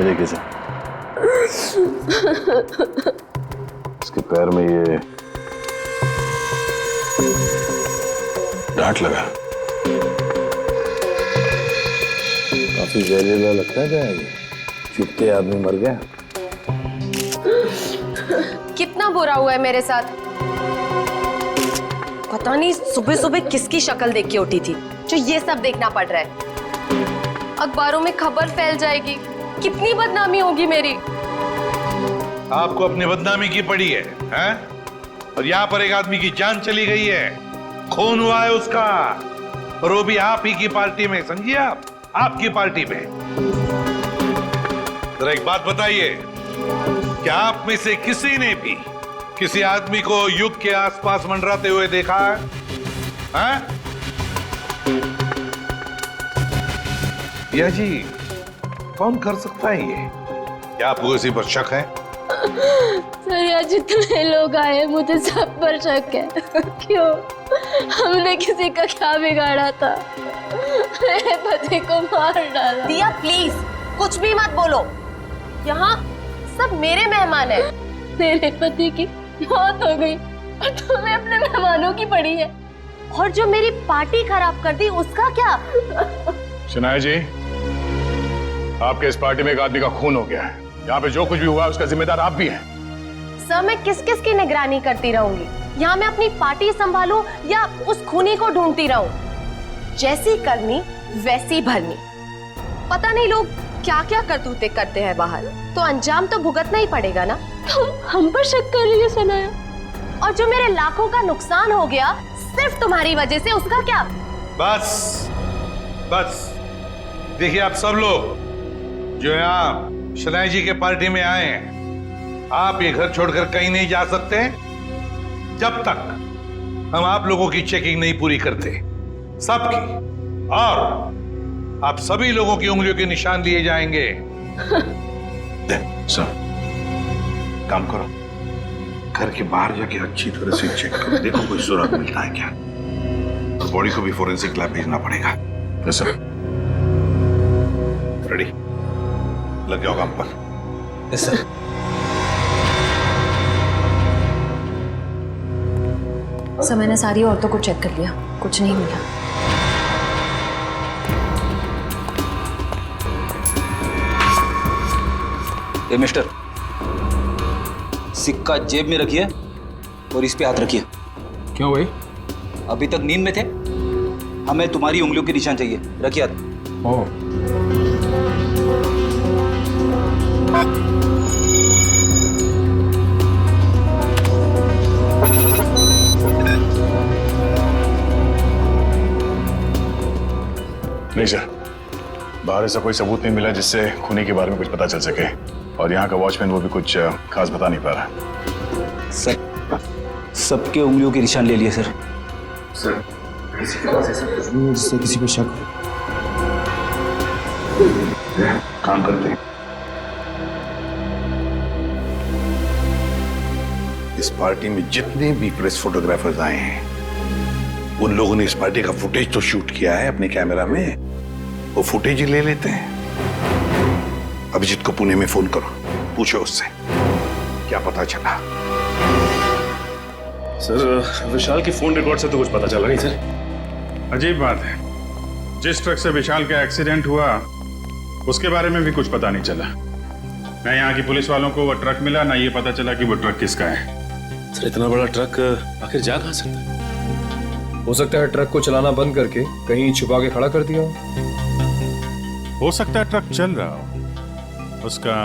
ये देखिए सर, इसके पैर में ये डांट लगा। काफी जहरीला लगता है क्या ये? चुपते आदमी मर गया। कितना बुरा हुआ है मेरे साथ। पता नहीं सुबह सुबह किसकी शक्ल देख के उठी थी जो ये सब देखना पड़ रहा है। अखबारों में खबर फैल जाएगी, कितनी बदनामी होगी मेरी। आपको अपनी बदनामी की पड़ी है, हैं? और यहाँ पर एक आदमी की जान चली गई है, खून हुआ है उसका, और वो भी आप ही की पार्टी में। समझिए आप, आपकी पार्टी में। जरा एक बात बताइए, क्या आप में से किसी ने भी किसी आदमी को युग के आसपास मंडराते हुए देखा है? हैं? या जी, कौन कर सकता है ये? क्या आपको किसी पर शक है? सर यहाँ जितने लोग आए मुझे सब पर शक है। क्यों? हमने किसी का क्या बिगाड़ा था? मेरे पति को मार डाला। दिया प्लीज कुछ भी मत बोलो, यहाँ सब मेरे मेहमान हैं। मेरे पति की मौत हो गई और तुम्हें अपने मेहमानों की पड़ी है। और जो मेरी पार्टी खराब कर दी उसका क्या? शनाया जी, आपके इस पार्टी में एक आदमी का खून हो गया है। यहाँ पे जो कुछ भी हुआ उसका जिम्मेदार आप भी हैं। सर मैं किस किस की निगरानी करती रहूंगी? यहाँ मैं अपनी पार्टी संभालूं या उस खूनी को ढूंढती रहूं? जैसी करनी वैसी भरनी। पता नहीं लोग क्या क्या करतूते करते हैं बाहर, तो अंजाम तो भुगतना ही पड़ेगा ना। तुम हम पर शक कर रही है सनाया? और जो मेरे लाखों का नुकसान हो गया सिर्फ तुम्हारी वजह से, उसका क्या? बस बस, देखिए आप सब लोग जो यहाँ शनाई जी के पार्टी में आए हैं, आप ये घर छोड़कर कहीं नहीं जा सकते जब तक हम आप लोगों की चेकिंग नहीं पूरी करते, सबकी। और आप सभी लोगों की उंगलियों के निशान लिए जाएंगे। सर, काम करो, घर के बाहर जाके अच्छी तरह से चेक करो, देखो कोई सुराग मिलता है क्या। बॉडी को भी फोरेंसिक लैब भेजना पड़ेगा। Yes sir. रेडी, लग जाओ काम पर। Yes sir. सर मैंने सारी औरतों को चेक कर लिया, कुछ नहीं मिला। ए मिस्टर, सिक्का जेब में रखिए और इस पे हाथ रखिए। क्यों भाई? अभी तक नींद में थे, हमें तुम्हारी उंगलियों के निशान चाहिए। रखिए हाथ। ओह, नहीं सर, बाहर ऐसा कोई सबूत नहीं मिला जिससे खूनी के बारे में कुछ पता चल सके, और यहाँ का वॉचमैन वो भी कुछ खास बता नहीं पा रहा। सर, सबके उंगलियों के निशान ले लिए सर। सर, किसी के पास ऐसा कुछ नहीं है जिससे किसी को शक हो। काम करते हैं। इस पार्टी में जितने भी प्रेस फोटोग्राफर्स आए हैं, उन लोगों ने इस पार्टी का फुटेज तो शूट किया है अपने कैमरा में, वो फुटेज ही ले लेते हैं। अभिजीत को पुणे में फोन करो, पूछो उससे क्या पता चला। सर, विशाल की फोन रिकॉर्ड से तो कुछ पता चला नहीं सर। अजीब बात है, जिस ट्रक से विशाल का एक्सीडेंट हुआ उसके बारे में भी कुछ पता नहीं चला। ना यहाँ की पुलिस वालों को वो ट्रक मिला, ना ये पता चला कि वो ट्रक किसका है। सर, इतना बड़ा ट्रक आखिर जा कहाँ सकता है? हो सकता है ट्रक को चलाना बंद करके कहीं छुपा के खड़ा कर दिया हो सकता है ट्रक चल रहा हो, उसका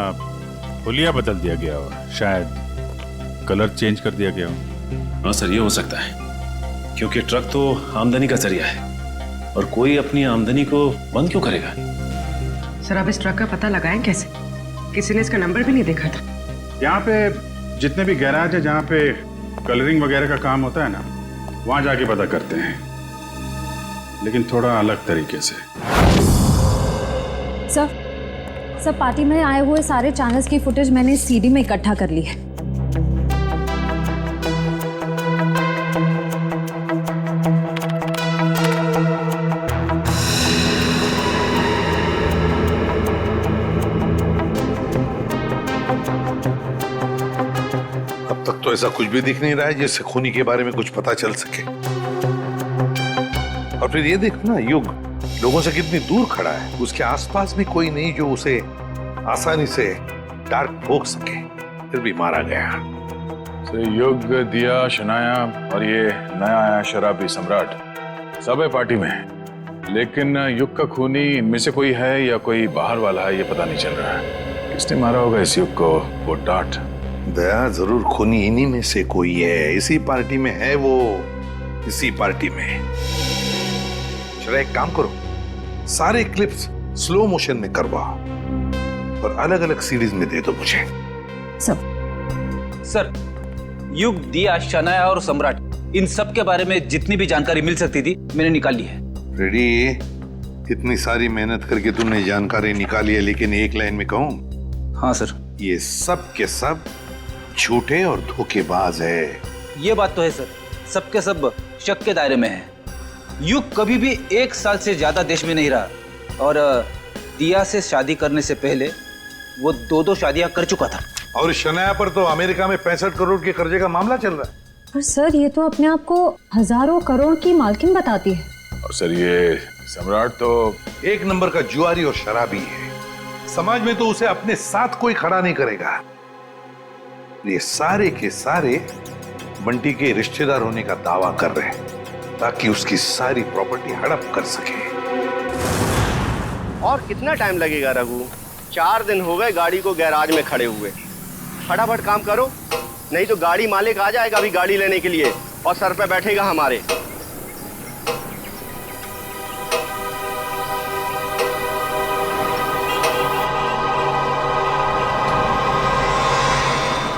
हुलिया बदल दिया गया हो, शायद कलर चेंज कर दिया गया हो। हाँ सर, ये हो सकता है, क्योंकि ट्रक तो आमदनी का जरिया है और कोई अपनी आमदनी को बंद क्यों करेगा? सर अब इस ट्रक का पता लगाएं कैसे? किसी ने इसका नंबर भी नहीं देखा था। यहाँ पे जितने भी गैराज है जहाँ पे कलरिंग वगैरह का काम होता है ना, वहाँ जाके पता करते हैं, लेकिन थोड़ा अलग तरीके से। सर पार्टी में आए हुए सारे चैनल्स की फुटेज मैंने सीडी में इकट्ठा कर ली है। तक तो ऐसा कुछ भी दिख नहीं रहा है जिससे खूनी के बारे में कुछ पता चल सके। और फिर ये देखो ना, युग लोगों से कितनी दूर खड़ा है, उसके आसपास भी कोई नहीं जो उसे आसानी से डार्क ठोक सके, फिर भी मारा गया। तो युग, दिया, शनाया और ये नया आया शराबी सम्राट सब है पार्टी में, लेकिन युग का खूनी इनमें से कोई है या कोई बाहर वाला है ये पता नहीं चल रहा है। किसने मारा होगा इस युग को? वो डांट दया, जरूर खूनी इन्हीं में से कोई है, इसी पार्टी में है वो, इसी पार्टी में। चलो एक काम करो, सारे क्लिप्स स्लो मोशन में करवाओ और अलग अलग सीरीज में दे दो मुझे। सर, युग, दिया, शनाया और सम्राट, इन सब के बारे में जितनी भी जानकारी मिल सकती थी मैंने निकाल ली है। रेडी? इतनी सारी मेहनत करके तुमने जानकारी निकाली है, लेकिन एक लाइन में कहूं? हाँ सर। ये सब के सब झूठे और धोखेबाज है। ये बात तो है सर, सबके सब शक के दायरे में है। युग कभी भी 1 साल से ज्यादा देश में नहीं रहा और दिया से शादी करने से पहले वो 2 शादियां कर चुका था। और शनाया पर तो अमेरिका में 65 करोड़ के कर्जे का मामला चल रहा है। पर सर ये तो अपने आप को हजारों करोड़ की मालकिन बताती है। और सर ये सम्राट तो एक नंबर का जुआरी और शराबी है, समाज में तो उसे अपने साथ कोई खड़ा नहीं करेगा। ये सारे के सारे बंटी के रिश्तेदार होने का दावा कर रहे हैं ताकि उसकी सारी प्रॉपर्टी हड़प कर सके। और कितना टाइम लगेगा रघु? 4 दिन हो गए गाड़ी को गैराज में खड़े हुए। फटाफट काम करो, नहीं तो गाड़ी मालिक आ जाएगा अभी गाड़ी लेने के लिए और सर पे बैठेगा हमारे।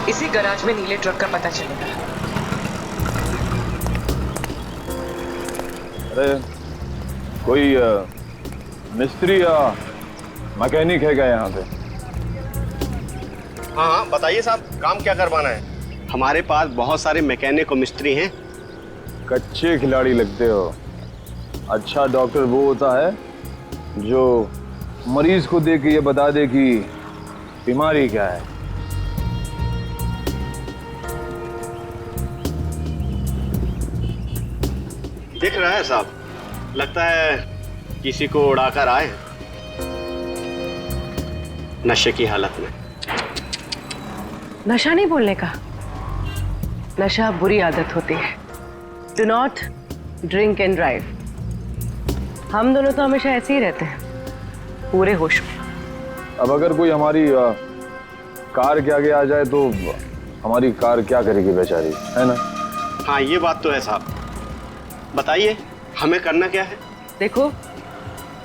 इसी गैराज में नीले ट्रक का पता चलेगा। अरे कोई मिस्त्री या मैकेनिक है क्या यहाँ पे? हाँ बताइए साहब, काम क्या करवाना है? हमारे पास बहुत सारे मैकेनिक और मिस्त्री हैं। कच्चे खिलाड़ी लगते हो। अच्छा डॉक्टर वो होता है जो मरीज को देख के ये बता दे कि बीमारी क्या है। दिख रहा है साहब, लगता है किसी को उड़ाकर आए हैं नशे की हालत में। नशा नहीं बोलने का, नशा बुरी आदत होती है। Do not drink and drive. हम दोनों तो हमेशा ऐसे ही रहते हैं, पूरे होश में। अब अगर कोई हमारी कार के आगे आ जाए तो हमारी कार क्या करेगी बेचारी, है ना? हाँ ये बात तो है साहब। बताइए हमें करना क्या है? देखो,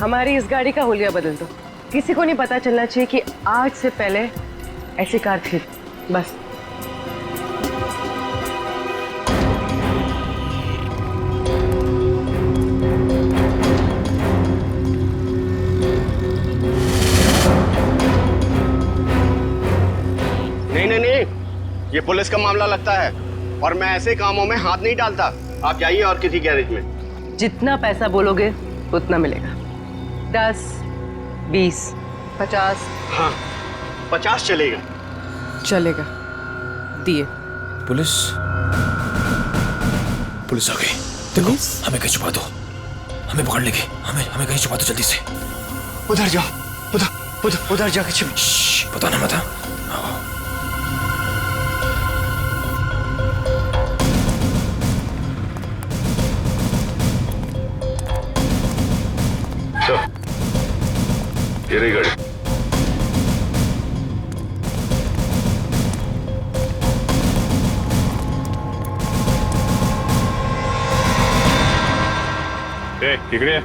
हमारी इस गाड़ी का हुलिया बदल दो। किसी को नहीं पता चलना चाहिए कि आज से पहले ऐसी कार थी, बस। नहीं, ये पुलिस का मामला लगता है और मैं ऐसे कामों में हाथ नहीं डालता। आप जाइए और किसी गैरेज में। जितना पैसा बोलोगे उतना मिलेगा। 10, 20, 50। हाँ 50 चलेगा। चलेगा, दिए। पुलिस आ गई। देखो, हमें कहीं छुपा दो, हमें पकड़ लेगी। हमें कहीं छुपा दो जल्दी से। उधर जाओ, उधर जाके छुप। पता ना मत। ये रही गाड़ी। इकडे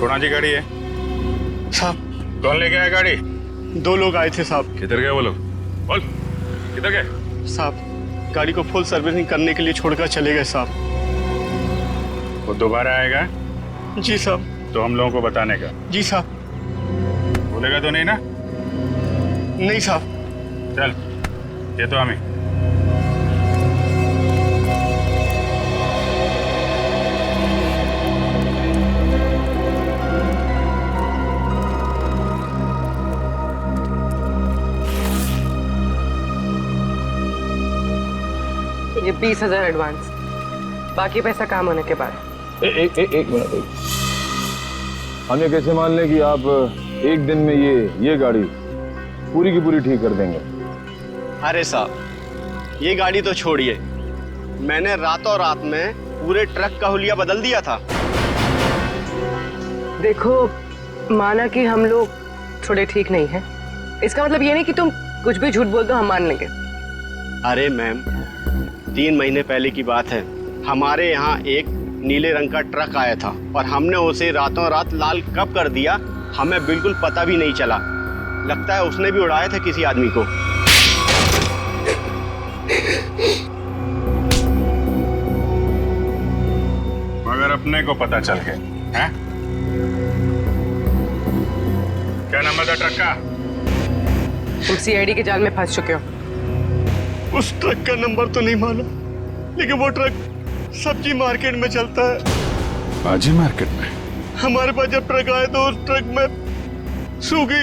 कोणाची गाड़ी है साहब? कौन लेके आया गाड़ी? 2 लोग आए थे साहब। किधर गए वो लोग? बोल, किधर गए? साहब गाड़ी को फुल सर्विसिंग करने के लिए छोड़कर चले गए साहब। वो दोबारा आएगा? जी साहब। तो हम लोगों को बताने का? जी साहब। बोलेगा तो नहीं ना? नहीं साहब। चल, ये तो हमें। ये 20,000 एडवांस, बाकी पैसा काम होने के बाद। एक मिनट। हम ये कैसे मान लें कि आप एक दिन में ये गाड़ी पूरी की पूरी ठीक कर देंगे? अरे साहब, ये गाड़ी तो छोड़िए, मैंने रातों रात में पूरे ट्रक का हुलिया बदल दिया था। देखो, माना कि हम लोग थोड़े ठीक नहीं हैं, इसका मतलब ये नहीं कि तुम कुछ भी झूठ बोल दो हम मान लेंगे। अरे मैम, 3 महीने पहले की बात है, हमारे यहाँ एक नीले रंग का ट्रक आया था और हमने उसे रातों रात लाल कब कर दिया हमें बिल्कुल पता भी नहीं चला। लगता है उसने भी उड़ाया था किसी आदमी को। मगर अपने को पता चल गया है? क्या नंबर था ट्रक का? तुम सीआईडी के जाल में फंस चुके हो। उस ट्रक का नंबर तो नहीं मालूम, लेकिन वो ट्रक सब्जी मार्केट में चलता है। सब्जी मार्केट में? हमारे पास जब ट्रक आया तो उस ट्रक में सूखी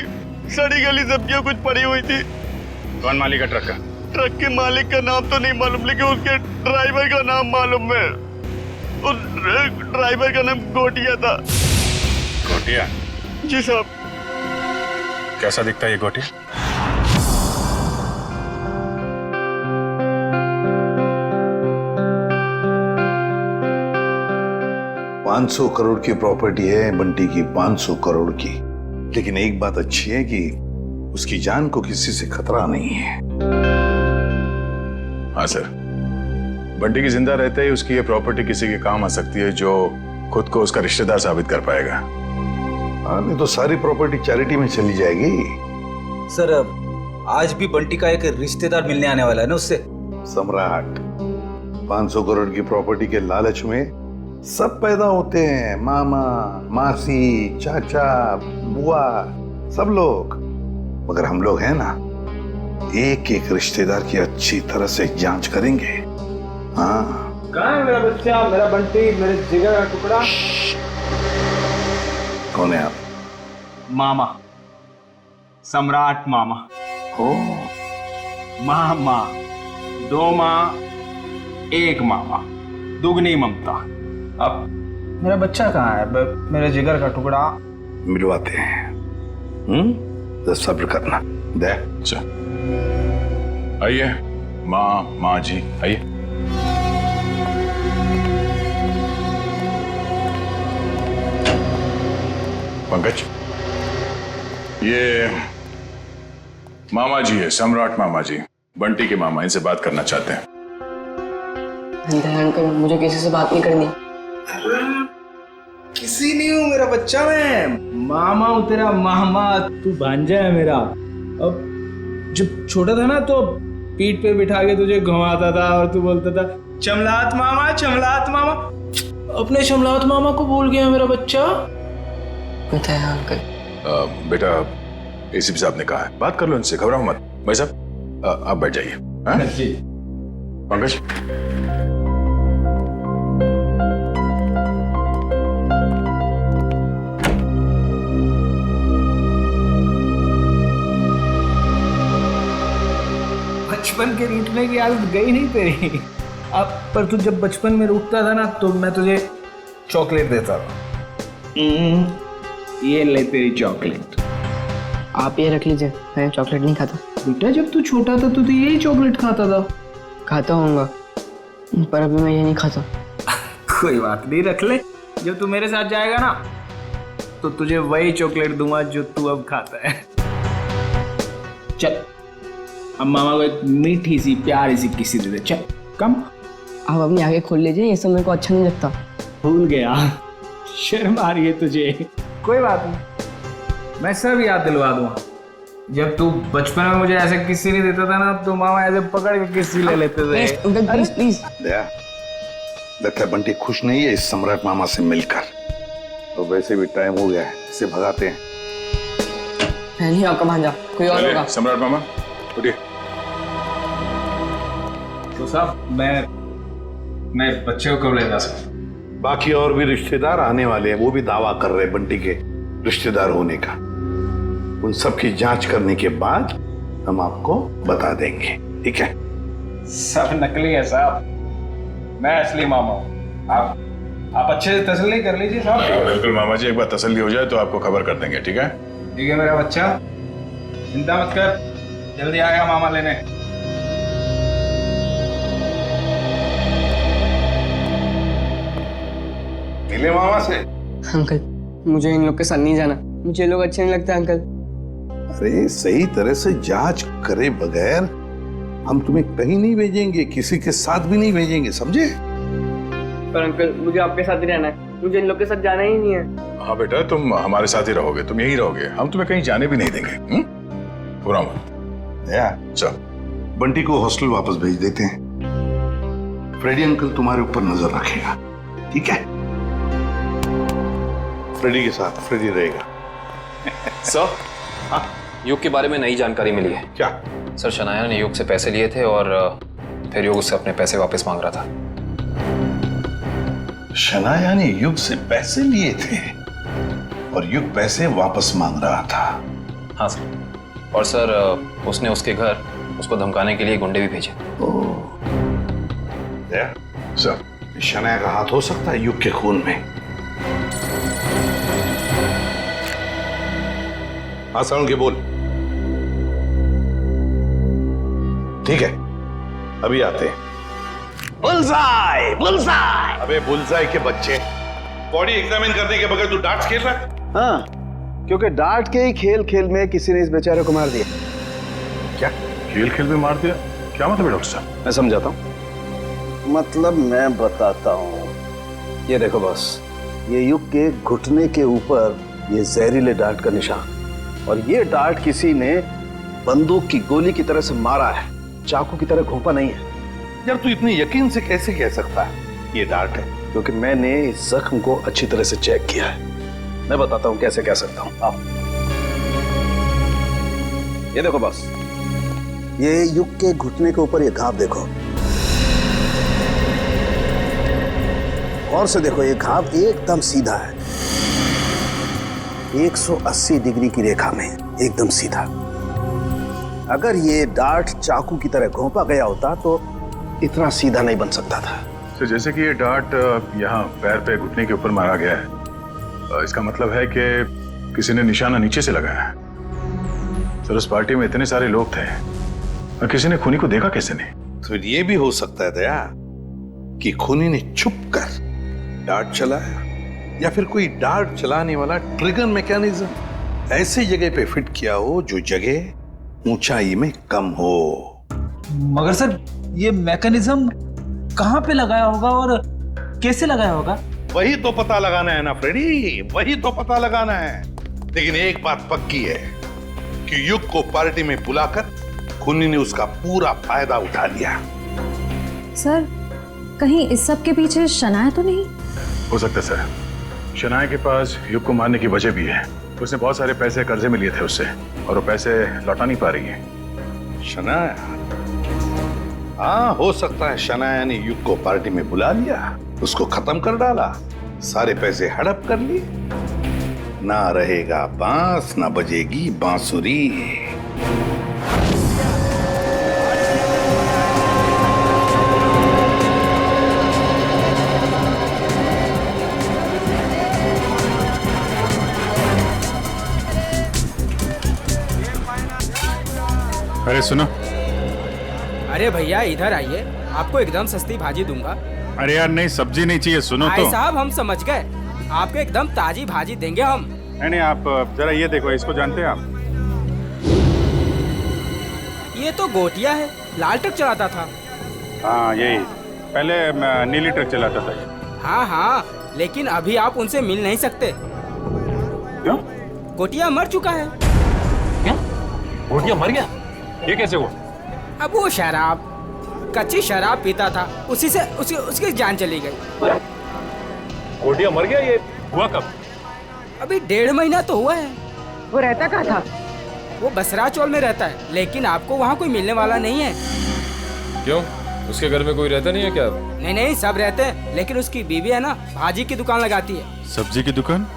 सड़ी गली सब्जियां कुछ पड़ी हुई थी। कौन मालिक है ट्रक का? ट्रक के मालिक का नाम तो नहीं मालूम, लेकिन उसके ड्राइवर का नाम मालूम है। उस ड्राइवर का नाम गोटिया था। गोटिया? जी साहब। कैसा दिखता है ये गोटिया? $500 करोड़ की प्रॉपर्टी है बंटी की, 500 करोड़ की। लेकिन एक बात अच्छी है कि उसकी जान को किसी से खतरा नहीं है। हाँ सर, बंटी की जिंदा रहते ही उसकी ये प्रॉपर्टी किसी के काम आ सकती है जो खुद को उसका रिश्तेदार साबित कर पाएगा। हाँ, नहीं तो सारी प्रॉपर्टी चैरिटी में चली जाएगी। सर, आज भी बंटी का एक रिश्तेदार मिलने आने वाला है ना उससे। सम्राट, 500 करोड़ की प्रॉपर्टी के लालच में सब पैदा होते हैं, मामा, मासी, चाचा, बुआ, सब लोग। मगर हम लोग हैं ना, एक एक रिश्तेदार की अच्छी तरह से जांच करेंगे। हाँ। कहाँ है मेरा बच्चा, मेरा बंटी, मेरे जिगर का टुकड़ा? कौन है आप? मामा, सम्राट मामा। हो मामा, 2 माँ 1 मामा, दुगनी ममता। अब मेरा बच्चा कहाँ है? मेरे जिगर का टुकड़ा। मिलवाते हैं। तो सब्र करना। दे अच्छा, आइए माँ जी, आइए। पंकज, ये मामा जी है, सम्राट मामा जी, बंटी के मामा, इनसे बात करना चाहते हैं। अंकल, मुझे किसी से बात नहीं करनी। किसी नहीं हूँ मेरा बच्चा, मैं मामा हूँ तेरा मामा, तू भांजा है मेरा। अब जब छोटा था ना तो पीठ पे बिठा के तुझे घुमाता था और तू बोलता था चमलात मामा, चमलात मामा। अपने चमलात मामा को भूल गया मेरा बच्चा। पता है अंकल। बेटा, एसीपी साहब ने कहा है, बात कर लो इनसे, घबराओ मत। भाई साहब, आप बैठ जाइए। पंकज, बचपन के रूठने की आदत गई नहीं तेरी। अब पर तू जब बचपन में रूठता था ना तो मैं तुझे चॉकलेट देता था। ये ले तेरी चॉकलेट। आप ये रख लीजिए, मैं चॉकलेट नहीं खाता। बेटा, जब तू छोटा था तो यही चॉकलेट खाता था। खाता होऊंगा, पर अभी मैं ये नहीं खाता। कोई बात नहीं, रख ले। जब तू मेरे साथ जाएगा ना तो तुझे वही चॉकलेट दूंगा जो तू अब खाता है। चल, अब मामा को एक मीठी सी प्यारी सी किसी दे दे। चल कम। आप अपनी आगे खोल लीजिए, ये सब मेरे को अच्छा नहीं लगता। भूल गया, शर्म आ रही है तुझे। कोई बात नहीं, मैं सब याद दिलवा दूंगा। जब तू बचपन में मुझे ऐसे किस्सी नहीं देता था ना तो मामा ऐसे पकड़ के किस्सी ले लेते थे। Please please. लगता है बंटी खुश नहीं है इस सम्राट मामा से मिलकर। तो वैसे भी टाइम हो गया है, इसे भगाते हैं। नहीं आपका भांजा, कोई और होगा। सम्राट मामा उठिए। तो साहब, मैं बच्चे को कब ले जा सकता? बाकी और भी रिश्तेदार आने वाले हैं, वो भी दावा कर रहे हैं बंटी के रिश्तेदार होने का। उन सब की जांच करने के बाद हम आपको बता देंगे, ठीक है? सब नकली है साहब, मैं असली मामा हूँ। आप अच्छे से तसल्ली कर लीजिए साहब। बिल्कुल मामा जी, एक बार तसल्ली हो जाए तो आपको खबर कर देंगे, ठीक है? ठीक है मेरा बच्चा, चिंता मत कर, जल्दी आएगा मामा लेने। मिले मामा से? अंकल मुझे इन लोग के साथ नहीं जाना, मुझे लोग अच्छे नहीं लगते अंकल। अरे सही तरह से जांच करे बगैर हम तुम्हें कहीं नहीं भेजेंगे, किसी के साथ भी नहीं भेजेंगे, समझे? पर अंकल मुझे आपके साथ ही रहना है, मुझे इन लोग के साथ जाना ही नहीं है। हाँ बेटा, तुम हमारे साथ ही रहोगे, तुम यहीं रहोगे, हम तुम्हें कहीं जाने भी नहीं देंगे। पूरा मत। चल बंटी को हॉस्टल वापस भेज देते हैं। फ्रेडी अंकल तुम्हारे ऊपर नजर रखेगा, ठीक है? फ्रेडी के साथ फ्रेडी रहेगा। सर, हाँ, युग के बारे में नई जानकारी मिली है। क्या? सर, शनाया ने युग से पैसे लिए थे और फिर युग उससे अपने पैसे वापस मांग रहा था। शनाया ने युग से पैसे लिए थे और युग पैसे वापस मांग रहा था? हाँ सर, और सर उसने उसके घर उसको धमकाने के लिए गुंडे भी भेजे। सर, शनाया का हाथ हो सकता है युग के खून में। हाँ साउंड के बोल। ठीक है, अभी आते हैं। Bullseye, bullseye. अबे बुलसाई के बच्चे, बॉडी एग्जामिन करने के बगैर तू डार्ट्स खेल रहा है? हाँ, क्योंकि डार्ट के ही खेल खेल में किसी ने इस बेचारे को मार दिया। क्या खेल खेल में मार दिया? क्या मतलब है डॉक्टर साहब? मैं समझाता हूँ। मतलब मैं बताता हूँ। ये देखो बॉस, ये युग के घुटने के ऊपर ये जहरीले डार्ट का निशान, और ये डार्ट किसी ने बंदूक की गोली की तरह से मारा है, चाकू की तरह घोंपा नहीं है। यार तू इतने यकीन से कैसे कह सकता है ये डार्ट है? क्योंकि मैंने इस जख्म को अच्छी तरह से चेक किया है। मैं बताता हूँ कैसे कह सकता हूँ। आप ये देखो बॉस, ये युग के घुटने के ऊपर ये घाव देखो, और से देखो ये घाव एकदम सीधा है, 180 डिग्री की रेखा में एकदम सीधा। अगर ये डार्ट चाकू की तरह घोंपा गया होता तो इतना सीधा नहीं बन सकता था। तो जैसे कि ये डार्ट यहाँ पैर पे घुटने के ऊपर मारा गया है, इसका मतलब है कि किसी ने निशाना नीचे से लगाया है। सर, उस पार्टी में इतने सारे लोग थे और किसी ने खूनी को देखा कैसे नहीं? तो ये भी हो सकता है दया कि खूनी ने छुप कर डार्ट चलाया, या फिर कोई डार्ट चलाने वाला ट्रिगर मैकेनिज्म ऐसी जगह पे फिट किया हो जो जगह ऊंचाई में कम हो। मगर सर, ये मैकेनिज्म कहाँ पे लगाया होगा और कैसे लगाया होगा? वही तो पता लगाना है ना फ्रेडी, वही तो पता लगाना है। लेकिन एक बात पक्की है कि युग को पार्टी में बुलाकर खूनी ने उसका पूरा फायदा उठा लिया। सर, कहीं इस सब के पीछे शनाया तो नहीं? हो सकता है सर, शनाया के पास युग को मारने की वजह भी है। उसने बहुत सारे पैसे कर्जे में लिए थे उससे, और वो पैसे लौटा नहीं पा रही है। शनाया? हाँ, हो सकता है शनाया ने युग को पार्टी में बुला लिया, उसको खत्म कर डाला, सारे पैसे हड़प कर लिए। ना रहेगा बांस, ना बजेगी बांसुरी। अरे सुनो। अरे भैया इधर आइए, आपको एकदम सस्ती भाजी दूंगा। अरे यार नहीं, सब्जी नहीं चाहिए, सुनो तो। भाई साहब, हम समझ गए, आपको एकदम ताजी भाजी देंगे हम। नहीं, आप जरा ये देखो, इसको जानते हैं आप? ये तो गोटिया है, लाल ट्रक चलाता था। हाँ यही, पहले नीली ट्रक चलाता था। हाँ हाँ, लेकिन अभी आप उनसे मिल नहीं सकते। क्यों? गोटिया मर चुका है। क्या? गोटिया मर गया? ये कैसे हुआ? अब वो शराब, कच्ची शराब पीता था, उसी से उसकी जान चली गई। गोटिया मर गया? ये हुआ कब? अभी 1.5 महीना तो हुआ है। वो रहता कहाँ था? वो बसरा चौल में रहता है, लेकिन आपको वहाँ कोई मिलने वाला नहीं है। क्यों? उसके घर में कोई रहता नहीं है क्या? नहीं नहीं, सब रहते हैं, लेकिन उसकी बीवी है ना, भाजी की दुकान लगाती है। सब्जी की दुकान?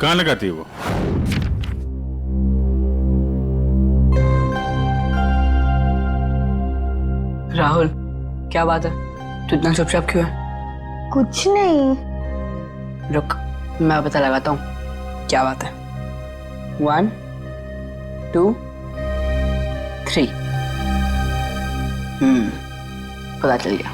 कहाँ लगाती है वो? राहुल, क्या बात है? तू इतना चुपचाप क्यों है? कुछ नहीं। रुक, मैं पता लगाता हूँ क्या बात है। 1 2 3। पता चल गया।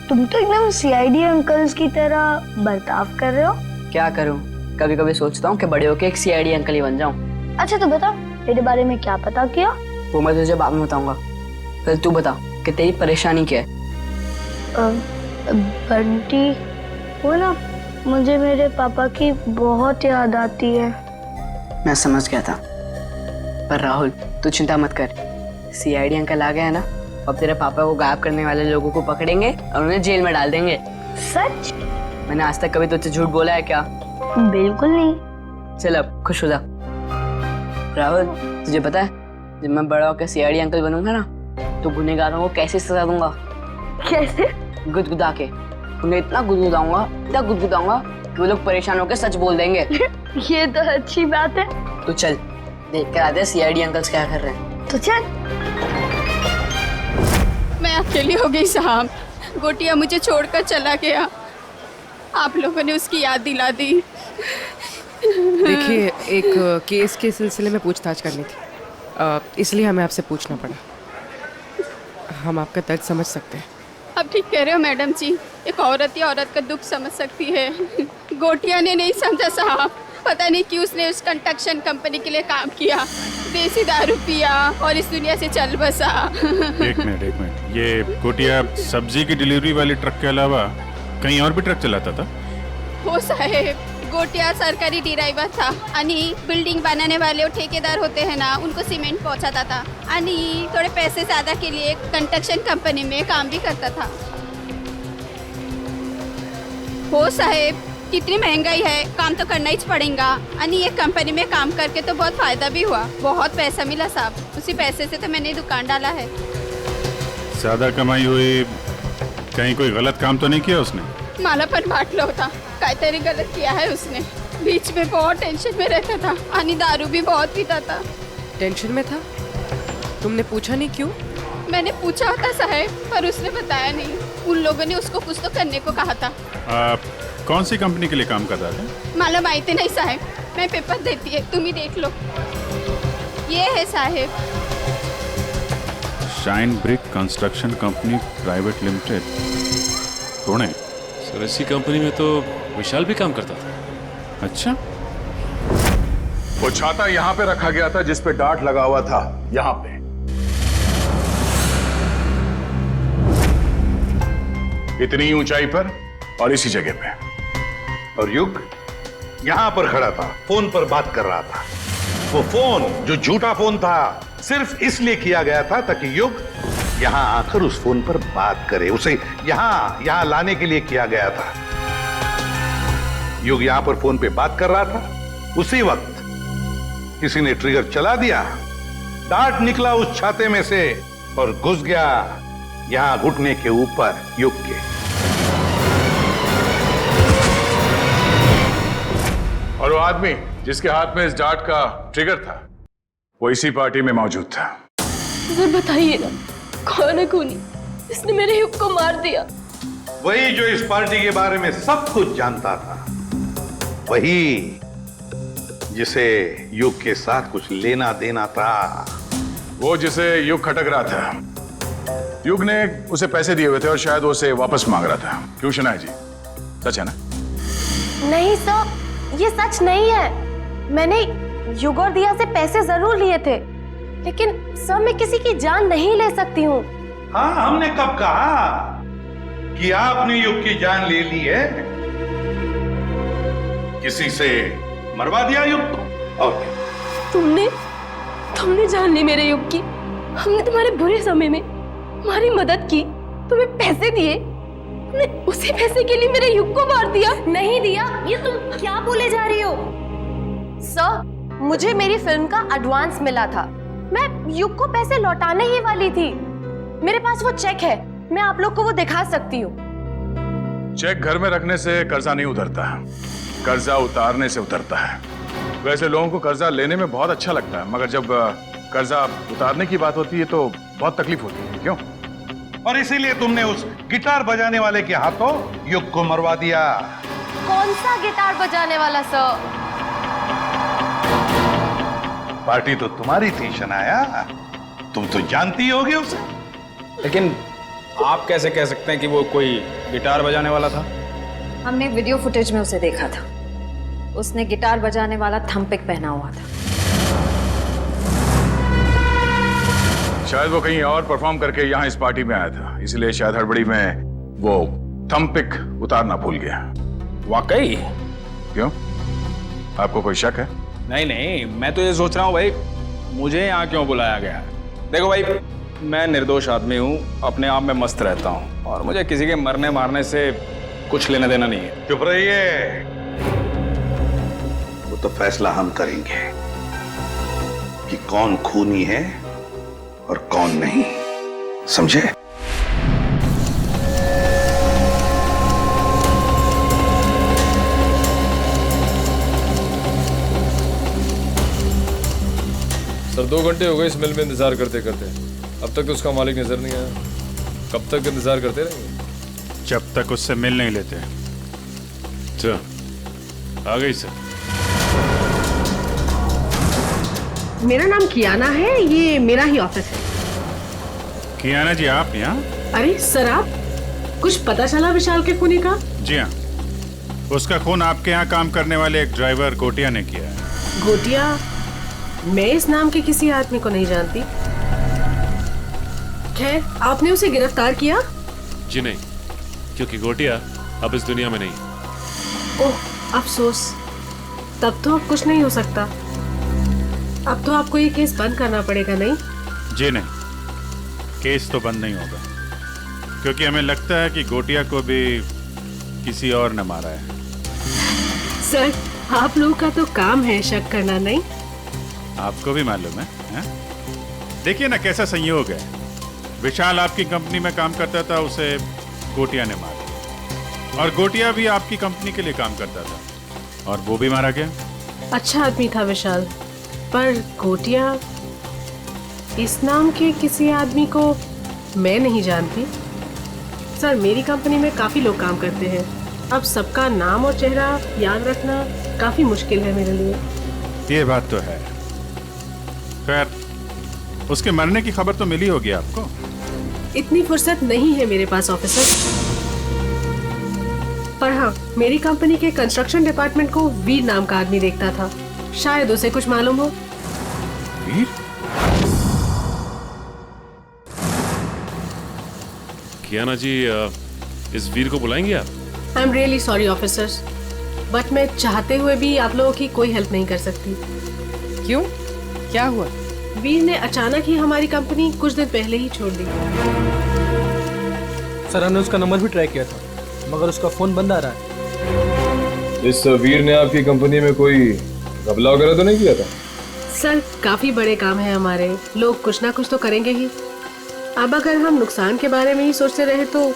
तुम तो एकदम सीआईडी अंकल्स की तरह बर्ताव कर रहे हो। क्या करूँ, कभी कभी सोचता हूँ कि बड़े होके एक सीआईडी अंकल ही बन जाऊँ। अच्छा तो बता, तेरे बारे में क्या पता किया? वो मैं तुझे बाद में बताऊंगा। पहले तू बता कि तेरी परेशानी क्या है। बंटी, वो ना, मुझे मेरे पापा की बहुत याद आती है। मैं समझ गया था, पर राहुल तू चिंता मत कर। सीआईडी अंकल आ गए हैं ना, अब तेरे पापा को गायब करने वाले लोगों को पकड़ेंगे और उन्हें जेल में डाल देंगे। सच? मैंने आज तक कभी तुझसे झूठ बोला है क्या? बिल्कुल नहीं। चल अब खुश हो जा। राहुल, तुझे पता है जब मैं बड़ा होकर सीआईडी अंकल बनूंगा ना, तो गुनहगारों को कैसे सजा दूंगा? कैसे? गुदगुदा के। उन्हें इतना गुदगुदाऊंगा कि वो लोग परेशान होकर सच बोल देंगे। ये तो अच्छी बात है। तो चल देख कर आते हैं सीआईडी अंकल्स क्या कर रहे हैं। तो चल। मैं अकेली हो गई साहब। गोटिया मुझे छोड़कर चला गया, आप लोगों ने उसकी याद दिला दी। देखिए, एक केस के सिलसिले में पूछताछ करनी थी, इसलिए हमें आपसे पूछना पड़ा। हम आपका दर्द समझ सकते हैं। अब ठीक कह रहे हो मैडम जी, एक औरत ही औरत का दुख समझ सकती है। गोटिया ने नहीं समझा साहब, पता नहीं क्यों उसने उस कंस्ट्रक्शन कंपनी के लिए काम किया, देसी दारू पिया और इस दुनिया से चल बसा। एक मिनट, ये गोटिया सब्जी की डिलीवरी वाली ट्रक के अलावा कहीं और भी ट्रक चलाता था? हो साहेब, गोटिया सरकारी ड्राइवर था आणि बिल्डिंग बनाने वाले और ठेकेदार होते हैं ना, उनको सीमेंट पहुंचाता था आणि थोड़े पैसे ज्यादा के लिए कंस्ट्रक्शन कंपनी में काम भी करता था। हो साहेब, कितनी महंगाई है, काम तो करना ही पड़ेगा। आणि ये कंपनी में काम करके तो बहुत फायदा भी हुआ, बहुत पैसा मिला साहब। उसी पैसे से तो मैंने दुकान डाला है। ज्यादा कमाई हुई, कहीं कोई गलत काम तो नहीं किया उसने? मला पण वाटलं होता काहीतरी गलत किया है उसने। बीच में बहुत टेंशन में रहता था आणि दारू भी बहुत पीता था। टेंशन में था? तुमने पूछा नहीं क्यों? मैंने पूछा था साहब, पर उसने बताया नहीं। उन लोगों ने उसको कुछ तो करने को कहा था। कौन सी कंपनी के लिए काम कर रहा था? मला माहिती नहीं साहब, मैं पेपर देती है, तुम ही देख लो। ये है साहब, shine brick construction company private limited, Pune. Sir इसी कंपनी में तो विशाल भी काम करता था। अच्छा, वो छाता यहां पे रखा गया था जिस पे डार्ट लगा हुआ था, यहां पे। इतनी ऊंचाई पर और इसी जगह पे। और युग यहां पर खड़ा था, फोन पर बात कर रहा था। वो फोन जो झूठा फोन था, सिर्फ इसलिए किया गया था ताकि युग यहां आकर उस फोन पर बात करे। उसे यहां लाने के लिए किया गया था। युग यहां पर फोन पे बात कर रहा था, उसी वक्त किसी ने ट्रिगर चला दिया, डार्ट निकला उस छाते में से और घुस गया यहां घुटने के ऊपर युग के। और वो आदमी जिसके हाथ में इस डार्ट का ट्रिगर था, वो इसी पार्टी में मौजूद था। सर बताइए ना, कौन है खूनी? इसने मेरे युग को मार दिया। वही जो इस पार्टी के बारे में सब कुछ जानता था, वही जिसे युग के साथ कुछ लेना देना था। वो जिसे युग खटक रहा था। युग ने उसे पैसे दिए हुए थे और शायद वो उसे वापस मांग रहा था। क्यों शनाया जी, सच है ना? नहीं सर, ये सच नहीं है। मैंने युग और दिया से पैसे जरूर लिए थे, लेकिन सर मैं किसी की जान नहीं ले सकती हूँ। हाँ, हमने कब कहा कि आपने युग की जान ले ली है? किसी से मरवा दिया युग को। और तुमने जान ली मेरे युग की। हमने तुम्हारे बुरे समय में तुम्हारी मदद की, तुम्हें पैसे दिए, तुमने उसी पैसे के लिए मेरे युग को मार दिया। नहीं दिया, ये तुम क्या बोले जा रही हो? सर, मुझे मेरी फिल्म का एडवांस मिला था, मैं युग को पैसे लौटाने ही वाली थी। मेरे पास वो चेक है, मैं आप लोग को वो दिखा सकती हूँ। चेक घर में रखने से कर्जा नहीं उतरता, कर्जा उतारने से उतरता है। वैसे लोगों को कर्जा लेने में बहुत अच्छा लगता है, मगर जब कर्जा उतारने की बात होती है तो बहुत तकलीफ होती है। क्यों? और इसीलिए तुमने उस गिटार बजाने वाले के हाथों युग को मरवा दिया। कौन सा गिटार बजाने वाला सर? पार्टी तो तुम्हारी थी शनाया, तुम तो जानती होगी उसे। लेकिन आप कैसे कह सकते हैं कि वो कोई गिटार बजाने वाला था? हमने वीडियो फुटेज में उसे देखा था। उसने गिटार बजाने वाला थंपिक पहना हुआ था। शायद वो कहीं और परफॉर्म करके यहाँ इस पार्टी में आया था, इसलिए शायद हड़बड़ी में वो थंपिक उतारना भूल गया। वाकई? क्यों, आपको कोई शक है? नहीं नहीं, मैं तो ये सोच रहा हूँ भाई, मुझे यहाँ क्यों बुलाया गया है। देखो भाई, मैं निर्दोष आदमी हूँ, अपने आप में मस्त रहता हूँ, और मुझे किसी के मरने मारने से कुछ लेना देना नहीं है। चुप रहिए, वो तो फैसला हम करेंगे कि कौन खूनी है और कौन नहीं, समझे? सर 2 घंटे हो गए इस मिल में इंतजार करते करते, अब तक तो उसका मालिक नजर नहीं आया। कब तक इंतजार करते रहेंगे? जब तक उससे मिल नहीं लेते। अच्छा, आ गई सर। मेरा नाम कियाना है, ये मेरा ही ऑफिस है। कियाना जी, आप यहाँ? अरे सर, आप कुछ पता चला विशाल के खूनी का? जी हाँ, उसका खून आपके यहाँ काम करने वाले एक ड्राइवर गोटिया ने किया है। गोटिया? मैं इस नाम के किसी आदमी को नहीं जानती। खैर, आपने उसे गिरफ्तार किया? जी नहीं, क्योंकि गोटिया अब इस दुनिया में नहीं। ओह, अफसोस। तब तो अब कुछ नहीं हो सकता। अब तो आपको ये केस बंद करना पड़ेगा, नहीं? जी नहीं, केस तो बंद नहीं होगा, क्योंकि हमें लगता है कि गोटिया को भी किसी और ने मारा है। सर, आप लोगों का तो काम है शक करना, नहीं? आपको भी मालूम है? देखिए ना कैसा संयोग है, विशाल आपकी कंपनी में काम करता था, उसे गोटिया ने मारा, और गोटिया भी आपकी कंपनी के लिए काम करता था, और वो भी मारा गया। अच्छा आदमी था विशाल, पर गोटिया, इस नाम के किसी आदमी को मैं नहीं जानती। सर, मेरी कंपनी में काफी लोग काम करते हैं, अब सबका नाम और चेहरा याद रखना काफी मुश्किल है मेरे लिए। ये बात तो है। खैर, उसके मरने की खबर तो मिली होगी आपको? इतनी फुर्सत नहीं है मेरे पास ऑफिसर, पर हाँ, मेरी कंपनी के कंस्ट्रक्शन डिपार्टमेंट को वीर नाम का आदमी देखता था, शायद उसे कुछ मालूम हो। वीर? कियाना जी, इस वीर को बुलाएंगे आप? I am really sorry officers, but मैं चाहते हुए भी आप लोगों की कोई हेल्प नहीं कर सकती। क्यों, क्या हुआ? वीर ने अचानक ही हमारी कंपनी कुछ दिन पहले ही छोड़ दी। सर, हमने उसका नंबर भी ट्राई किया था, मगर उसका फोन बंद आ रहा है। इस वीर ने आपकी कंपनी में कोई घपला वगैरह तो नहीं किया था? सर, काफी बड़े काम है हमारे, लोग कुछ ना कुछ तो करेंगे ही। अब अगर हम नुकसान के बारे में ही सोचते रहे तो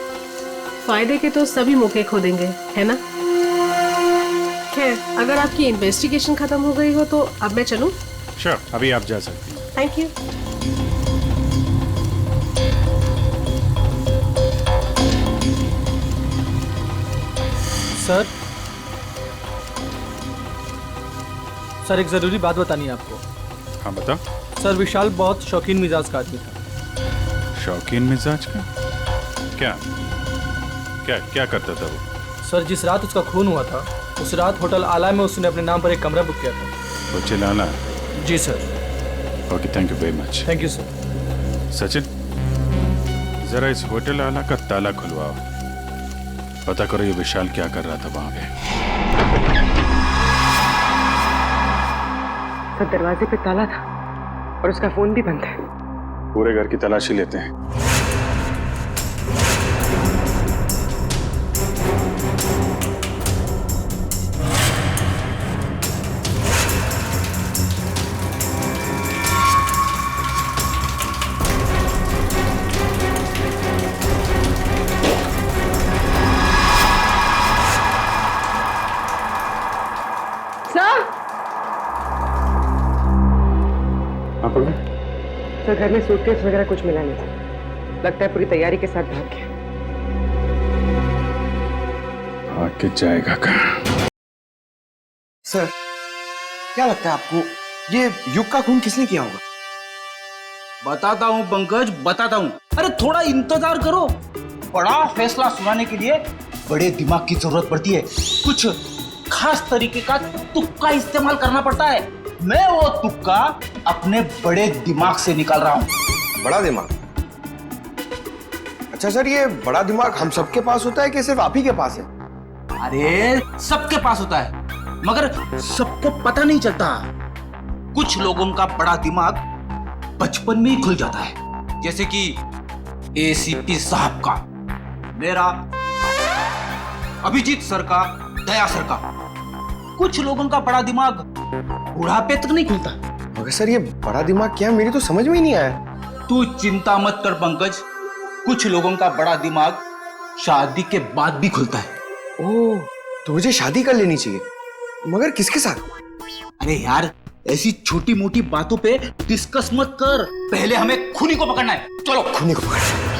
फायदे के तो सभी मौके खो देंगे, है ना? खैर, अगर आपकी इन्वेस्टिगेशन खत्म हो गई हो तो अब मैं चलूं? श्योर, अभी आप जा सकती हैं। Thank you. सर, एक जरूरी बात बतानी है आपको। हाँ, बताओ। सर, विशाल बहुत शौकीन मिजाज का आदमी था। शौकीन मिजाज का? क्या क्या क्या करता था वो? सर, जिस रात उसका खून हुआ था, उस रात होटल आला में उसने अपने नाम पर एक कमरा बुक किया था। होटल आला? जी sir. Okay, thank you very much. Thank you sir. Sachin, जरा इस होटल आला का ताला खुलवाओ, पता करो ये विशाल क्या कर रहा था वहां पे। सर, दरवाजे पे ताला था और उसका फोन भी बंद है। पूरे घर की तलाशी लेते हैं। सर, घर में सूटकेस वगैरह कुछ मिला नहीं था। लगता है पूरी तैयारी के साथ भाग गया। आके जाएगा कहाँ? सर, क्या लगता है आपको ये युग का खून किसने किया होगा? बताता हूँ पंकज, बताता हूँ। अरे थोड़ा इंतजार करो। बड़ा फैसला सुनाने के लिए बड़े दिमाग की जरूरत पड़ती है। कुछ खास तरीके का तुक्का इस्तेमाल करना पड़ता है। मैं वो तुक्का अपने बड़े दिमाग से निकाल रहा हूँ। बड़ा दिमाग? अच्छा सर, ये बड़ा दिमाग हम सबके पास होता है कि सिर्फ आप ही के पास है? अरे सबके पास होता है, मगर सबको पता नहीं चलता। कुछ लोगों का बड़ा दिमाग बचपन में ही खुल जाता है, जैसे कि एसीपी साहब का, मेरा, अभिजीत सर का, दया सर का। कुछ लोगों का बड़ा दिमाग बुढ़ापे तक नहीं खुलता। मगर सर, ये बड़ा दिमाग क्या है, मेरी तो समझ में ही नहीं आया। तू चिंता मत कर पंकज, कुछ लोगों का बड़ा दिमाग शादी के बाद भी खुलता है। ओह, तो मुझे शादी कर लेनी चाहिए, मगर किसके साथ? अरे यार, ऐसी छोटी मोटी बातों पे डिस्कस मत कर, पहले हमें खूनी को पकड़ना है। चलो खूनी को पकड़ना।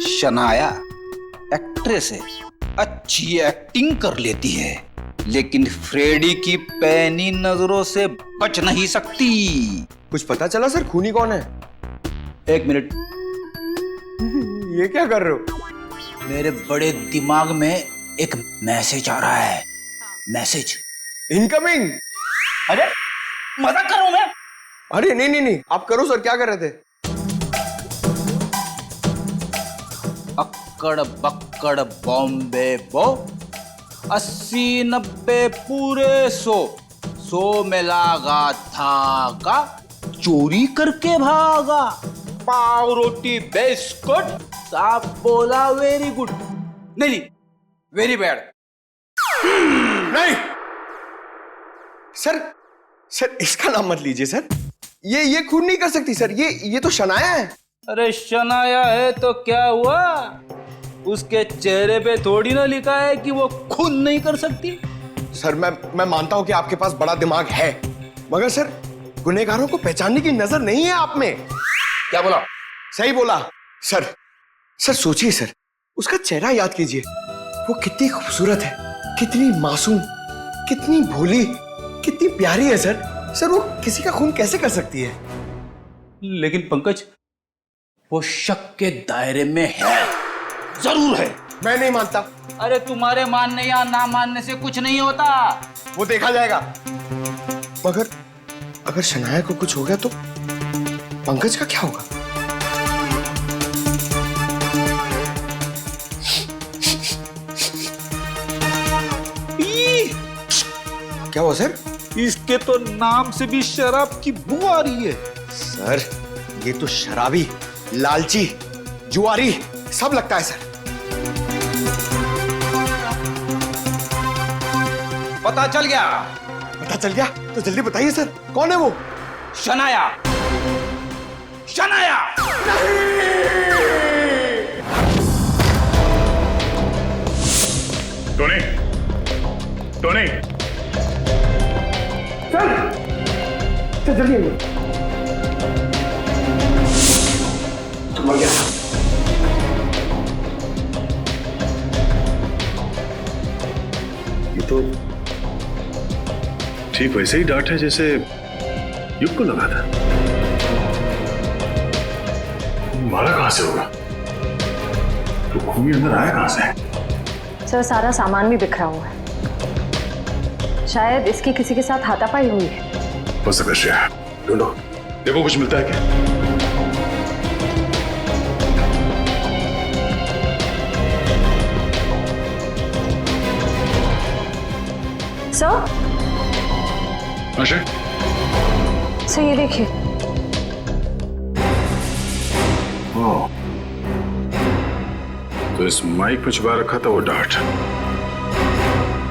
शनाया एक्ट्रेस है, अच्छी एक्टिंग कर लेती है, लेकिन फ्रेडी की पैनी नजरों से बच नहीं सकती। कुछ पता चला सर, खूनी कौन है? एक मिनट। ये क्या कर रहे हो? मेरे बड़े दिमाग में एक मैसेज आ रहा है। Message incoming. अरे मजाक कर रहा हूं मैं। अरे नहीं, आप करो सर, क्या कर रहे थे? अक्कड़ बक्कड़ बॉम्बे बो, 80-90 पूरे 100 में लागा धागा, चोरी करके भागा, पाव रोटी बिस्कुट, साहब बोला वेरी गुड। नहीं, वेरी बैड। नहीं सर, इसका नाम मत लीजिए सर। ये खून नहीं कर सकती सर, ये तो शनाया है। अरे शनाया है तो क्या हुआ? उसके चेहरे पे थोड़ी ना लिखा है कि वो खून नहीं कर सकती। सर, मैं मानता हूं कि आपके पास बड़ा दिमाग है, मगर सर, गुनहगारों को पहचानने की नजर नहीं है आप में। क्या बोला? सही बोला सर। सोचिए सर, उसका चेहरा याद कीजिए। वो कितनी खूबसूरत है, कितनी मासूम, कितनी भोली, कितनी प्यारी है सर। वो किसी का खून कैसे कर सकती है? लेकिन पंकज, वो शक के दायरे में है, जरूर है। मैं नहीं मानता। अरे तुम्हारे मानने या ना मानने से कुछ नहीं होता, वो देखा जाएगा। मगर अगर शनाया को कुछ हो गया तो पंकज का क्या होगा? क्या हुआ सर? इसके तो नाम से भी शराब की बू आ रही है। सर, ये तो शराबी, लालची, जुआरी सब लगता है सर। पता चल गया? पता चल गया तो जल्दी बताइए सर, कौन है वो? शनाया। शनाया टोनी सर, जल्दी आइए। तो मर गया। ये तो ठीक वैसे ही डांट है जैसे युग को लगा था। मारा कहां से होगा? तो खूनी अंदर आया कहां से? सर, सारा सामान भी बिखरा हुआ है, शायद इसकी किसी के साथ हाथापाई हुई है। हो सकता है। ढूंढो, देखो कुछ मिलता है क्या? सर, सर ये देखिए। ओह, तो इस माइक में छुपा रखा था वो डार्ट।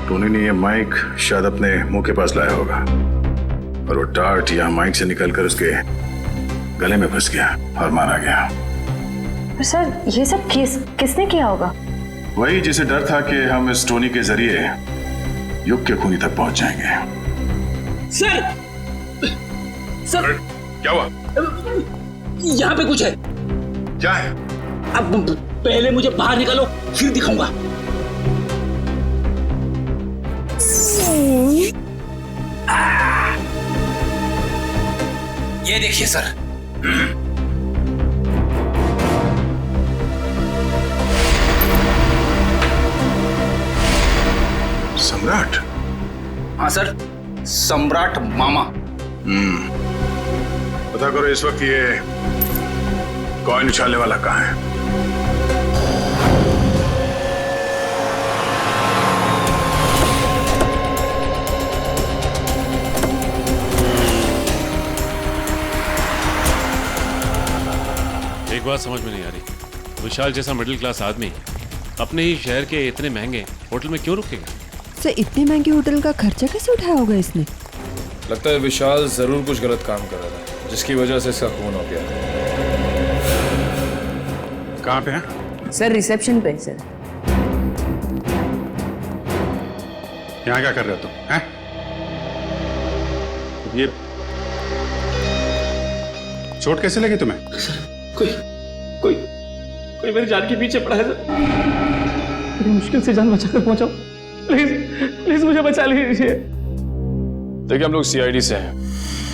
टोनी ने ये माइक शायद अपने मुंह के पास लाया होगा और वो डार्ट यहाँ माइक से निकलकर उसके गले में फंस गया और मारा गया। पर सर, ये सब किसने किया होगा? वही जिसे डर था कि हम इस टोनी के जरिए युग के खूनी तक पहुंच जाएंगे। सर, क्या हुआ? यहाँ पे कुछ है। क्या है? अब पहले मुझे बाहर निकालो, फिर दिखाऊंगा। ये देखिए सर। सम्राट? हाँ सर, सम्राट मामा। पता करो इस वक्त ये कॉइन उछालने वाला कहाँ है? एक बात समझ में नहीं आ रही, विशाल जैसा मिडिल क्लास आदमी अपने ही शहर के इतने महंगे होटल में क्यों रुकेगा? सर इतने महंगे होटल का खर्चा कैसे उठाया होगा इसने? लगता है विशाल जरूर कुछ गलत काम कर रहा था, जिसकी वजह से इसका खून हो गया। कहाँ पे है? सर रिसेप्शन पे सर। यहाँ क्या कर रहे हो तुम? हैं? ये चोट कैसे लगी तुम्हें? कोई मेरी जान के पीछे पड़ा है सर। बड़ी मुश्किल से जान बचाकर पहुंचा। प्लीज मुझे बचा लीजिए। देखिए हम लोग सीआईडी से हैं।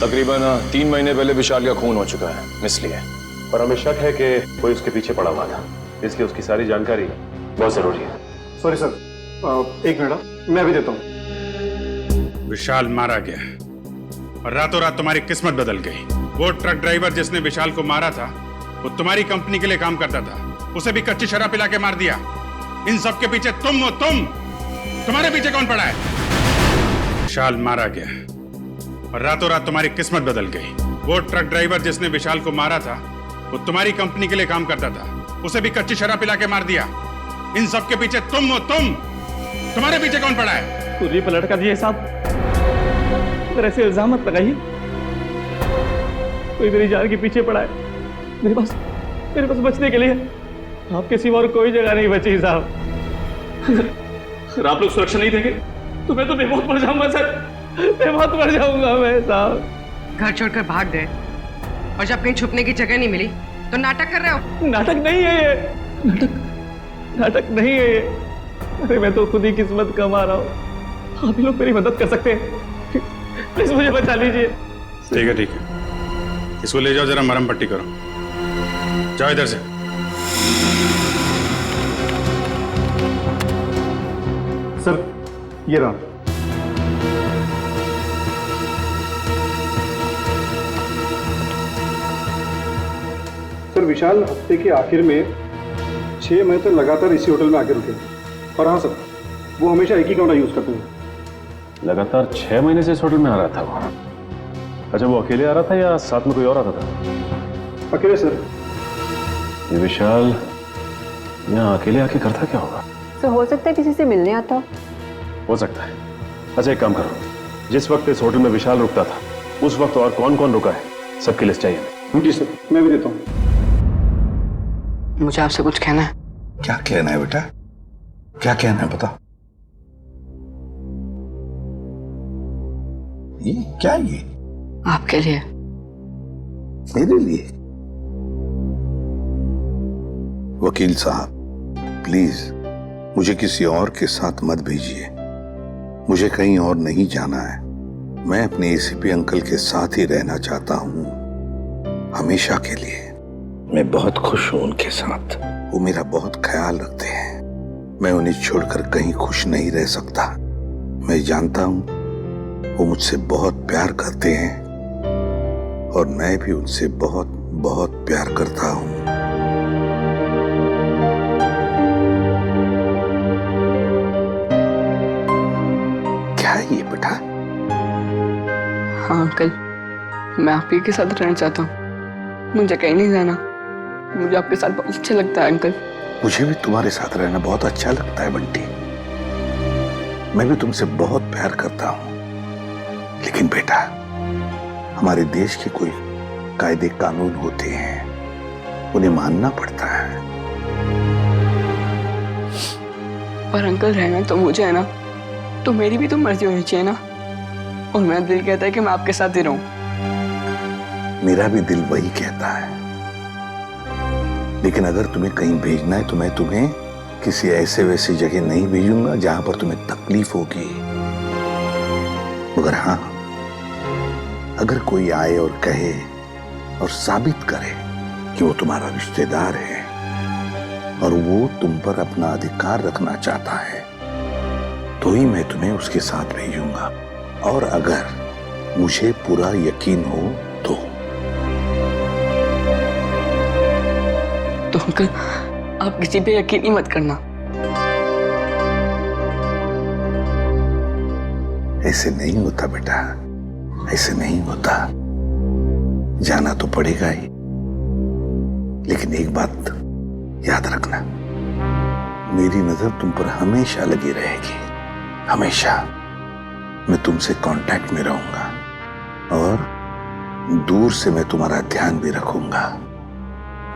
तकरीबन 3 महीने पहले विशाल का खून हो चुका है, इसलिए। पर हमें शक है कि कोई उसके पीछे पड़ा हुआ था, इसलिए उसकी सारी जानकारी बहुत जरूरी है। सॉरी सर, 1 मिनट मैं अभी देता हूँ। विशाल मारा गया और रातों रात तुम्हारी किस्मत बदल गई। वो ट्रक ड्राइवर जिसने विशाल को मारा था वो तुम्हारी कंपनी के लिए काम करता था, उसे भी कच्ची शराब पिला के मार दिया। इन सब के पीछे तुम हो। तुम्हारे पीछे कौन पड़ा है? विशाल मारा गया और रातों रात तुम्हारी किस्मत बदल गई। वो ट्रक ड्राइवर जिसने विशाल को मारा था वो तुम्हारी कंपनी के लिए काम करता था, उसे भी कच्ची शराब पिला के मार दिया। इन सब के पीछे तुम हो। तुम्हारे पीछे कौन पड़ा है? खुद ही पलट कर दिए साहब, मेरे ऐसे इल्जाम मत लगाइए। कोई मेरी जान के पीछे पड़ा है। मेरे पास बचने के लिए आपके सिवा और कोई जगह नहीं बची साहब। अगर आप लोग सुरक्षा नहीं देंगे तो मैं तो बेमौत मर जाऊंगा सर, बेमौत मर जाऊंगा मैं साहब। घर छोड़कर भाग गए और जब कहीं छुपने की जगह नहीं मिली तो नाटक कर रहे हो? नाटक नहीं है ये, नाटक नहीं है ये। अरे मैं तो खुद ही किस्मत कमा रहा हूँ। आप ही लोग मेरी मदद कर सकते हैं, प्लीज मुझे बचा लीजिए। ठीक है, इसको ले जाओ, जरा मरहम पट्टी करो। जाओ इधर से। सर ये रहा। सर विशाल हफ्ते के आखिर में 6 महीने तक लगातार इसी होटल में आके रुके। और हाँ सर, वो हमेशा एक ही कमरा यूज करते हैं। लगातार 6 महीने से इस होटल में आ रहा था वो? अच्छा, वो अकेले आ रहा था या साथ में कोई और आता था? अकेले सर। ये विशाल यहाँ अकेले आके करता क्या होगा? तो हो सकता है किसी से मिलने आता हो सकता है। अच्छा एक काम करो, जिस वक्त इस होटल में विशाल रुकता था उस वक्त और कौन कौन रुका है सबकी लिस्ट चाहिए हमें। जी सर, मैं भी देता हूँ। मुझे आपसे कुछ कहना है। क्या कहना है बेटा? क्या कहना है बता। ये क्या है? ये आपके लिए। मेरे लिए? वकील साहब प्लीज मुझे किसी और के साथ मत भेजिए। मुझे कहीं और नहीं जाना है। मैं अपने एसीपी अंकल के साथ ही रहना चाहता हूँ, हमेशा के लिए। मैं बहुत खुश हूँ उनके साथ। वो मेरा बहुत ख्याल रखते हैं। मैं उन्हें छोड़कर कहीं खुश नहीं रह सकता। मैं जानता हूँ वो मुझसे बहुत प्यार करते हैं और मैं भी उनसे बहुत बहुत प्यार करता हूँ। क्या है ये बेटा? हाँ अंकल, मैं आप ही के साथ रहना चाहता हूँ। मुझे कहीं नहीं जाना। मुझे आपके साथ बहुत अच्छा लगता है अंकल। मुझे भी तुम्हारे साथ रहना बहुत अच्छा लगता है बंटी। मैं भी तुमसे बहुत प्यार करता हूँ। लेकिन बेटा, हमारे देश के कोई कायदे कानून होते हैं, उन्हें मानना पड़ता है। पर अंकल रहना तो मुझे है ना, तो मेरी भी तो मर्जी होनी चाहिए ना। और मेरा दिल कहता है कि मैं आपके साथ ही रहूं। मेरा भी दिल वही कहता है, लेकिन अगर तुम्हें कहीं भेजना है तो मैं तुम्हें किसी ऐसे वैसी जगह नहीं भेजूंगा जहां पर तुम्हें तकलीफ होगी। मगर हाँ, अगर कोई आए और कहे और साबित करे कि वो तुम्हारा रिश्तेदार है और वो तुम पर अपना अधिकार रखना चाहता है, तो ही मैं तुम्हें उसके साथ भेजूंगा। और अगर मुझे पूरा यकीन हो तो अंकल, आप किसी पे यकीन ही मत करना। ऐसे नहीं होता बेटा, ऐसे नहीं होता। जाना तो पड़ेगा ही, लेकिन एक बात याद रखना, मेरी नजर तुम पर हमेशा लगी रहेगी, हमेशा। मैं तुमसे कांटेक्ट में रहूंगा और दूर से मैं तुम्हारा ध्यान भी रखूंगा,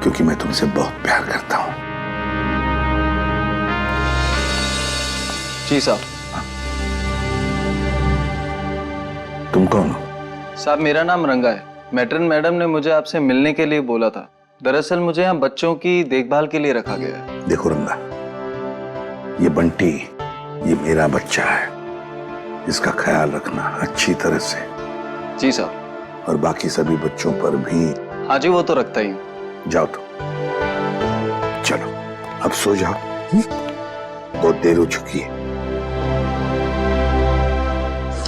क्योंकि मैं तुमसे बहुत प्यार करता हूं। जी साहब। तुम कौन हो? साहब मेरा नाम रंगा है। मैट्रन मैडम ने मुझे आपसे मिलने के लिए बोला था। दरअसल मुझे यहाँ बच्चों की देखभाल के लिए रखा गया है। देखो रंगा, ये बंटी, ये मेरा बच्चा है, इसका ख्याल रखना अच्छी तरह से। जी साहब। और बाकी सभी बच्चों पर भी। हाँ जी, वो तो रखता ही हूँ। जाओ तो, चलो अब सो जाओ, बहुत देर हो चुकी है।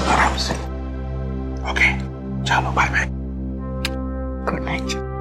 आराम से। ओके, चलो बाय बाय। Good night.